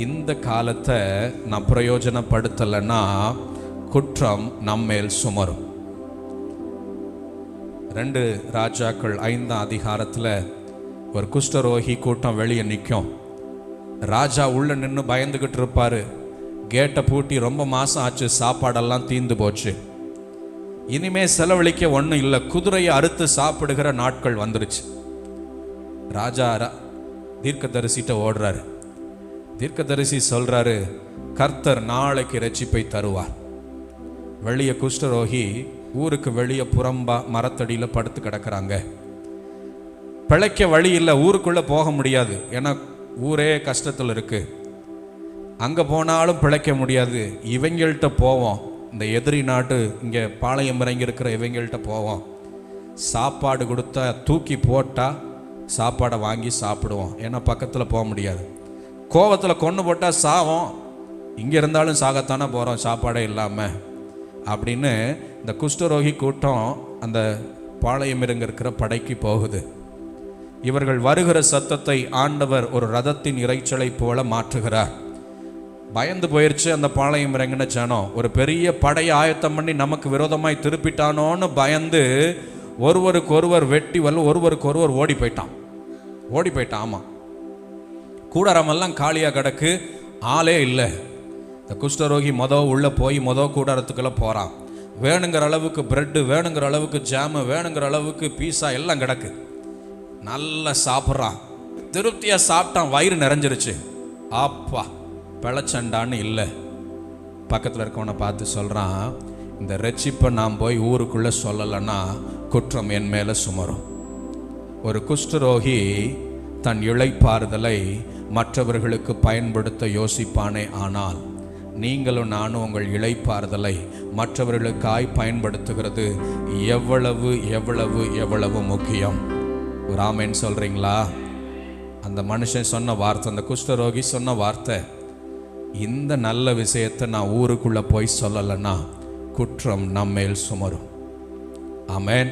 இந்த காலத்தை நான் பிரயோஜனப்படுத்தலைன்னா குற்றம் நம்மேல் சுமரும். 2 ராஜாக்கள் 5ஆம் அதிகாரத்தில் ஒரு குஷ்டரோகி கூட்டம் வெளியே நிற்கும். ராஜா உள்ள நின்று பயந்துக்கிட்டு இருப்பார். கேட்டை பூட்டி ரொம்ப மாதம் ஆச்சு, சாப்பாடெல்லாம் தீந்து போச்சு, இனிமே செலவழிக்க ஒன்றும் இல்லை, குதிரையை அறுத்து சாப்பிடுகிற நாட்கள் வந்துருச்சு. ராஜா தீர்க்கதரிசிட்ட ஓடுறாரு. தீர்க்கதரிசி சொல்றாரு, கர்த்தர் நாளைக்கு இரட்சிப்பை தருவார். வெளியே குஷ்டரோகி ஊருக்கு வெளியே புறம்பா மரத்தடியில் படுத்து கிடக்கிறாங்க. பிழைக்க வழி இல்லை, ஊருக்குள்ளே போக முடியாது, ஏன்னா ஊரே கஷ்டத்தில் இருக்கு. அங்கே போனாலும் பிழைக்க முடியாது. இவங்கள்ட்ட போவோம், இந்த எதிரி நாட்டு இங்கே பாளையம் இறங்கி இருக்கிற இவங்கள்ட்ட போவோம், சாப்பாடு கொடுத்தா தூக்கி போட்டால் சாப்பாடை வாங்கி சாப்பிடுவோம், ஏன்னா பக்கத்தில் போக முடியாது. கோவத்தில் கொன்று போட்டால் சாவோம், இங்கே இருந்தாலும் சாகத்தானே போகிறோம் சாப்பாடே இல்லாமல் அப்படின்னு இந்த குஷ்டரோகி கூட்டம் அந்த பாளையம் இருக்கிற படைக்கு போகுது. இவர்கள் வருகிற சத்தத்தை ஆண்டவர் ஒரு ரதத்தின் இறைச்சலை போல மாற்றுகிறார். பயந்து போயிடுச்சு அந்த பாளையம் இறங்கின ஜனம். ஒரு பெரிய படையை ஆயத்தம் பண்ணி நமக்கு விரோதமாய் திருப்பிட்டானோன்னு பயந்து ஒருவருக்கொருவர் வெட்டி ஒருவருக்கொருவர் ஓடி போயிட்டான். ஆமாம், கூடாரமெல்லாம் காலியாக கிடக்கு, ஆளே இல்லை. இந்த குஷ்டரோகி உள்ளே போய் கூடாரத்துக்குள்ளே போகிறான். வேணுங்கிற அளவுக்கு பிரெட்டு, வேணுங்கிற அளவுக்கு ஜாமு, வேணுங்கிற அளவுக்கு பீஸா எல்லாம் கிடக்கு. நல்லா சாப்பிட்றான், திருப்தியாக சாப்பிட்டான், வயிறு நிறைஞ்சிருச்சு. அப்பா பிழைச்சண்டான்னு இல்லை. பக்கத்தில் இருக்கவனை பார்த்து சொல்கிறான், இந்த ரட்சிப்பை நான் போய் ஊருக்குள்ளே சொல்லலைன்னா குற்றம் என் மேலே சுமரும். ஒரு குஷ்டரோகி தன் இளைப்பாறுதலை மற்றவர்களுக்கு பயன்படுத்த யோசிப்பானே, ஆனால் நீங்களும் நானும் உங்கள் இளைப்பாறுதலை மற்றவர்களுக்காய் பயன்படுத்துகிறது எவ்வளவு எவ்வளவு எவ்வளவு முக்கியம். ஒரு ஆமேன்னு சொல்கிறீங்களா? அந்த மனுஷன் சொன்ன வார்த்தை, அந்த குஷ்டரோகி சொன்ன வார்த்தை, இந்த நல்ல விஷயத்தை நான் ஊருக்குள்ளே போய் சொல்லலைன்னா குற்றம் நம்மேல் சுமரும். ஆமேன்.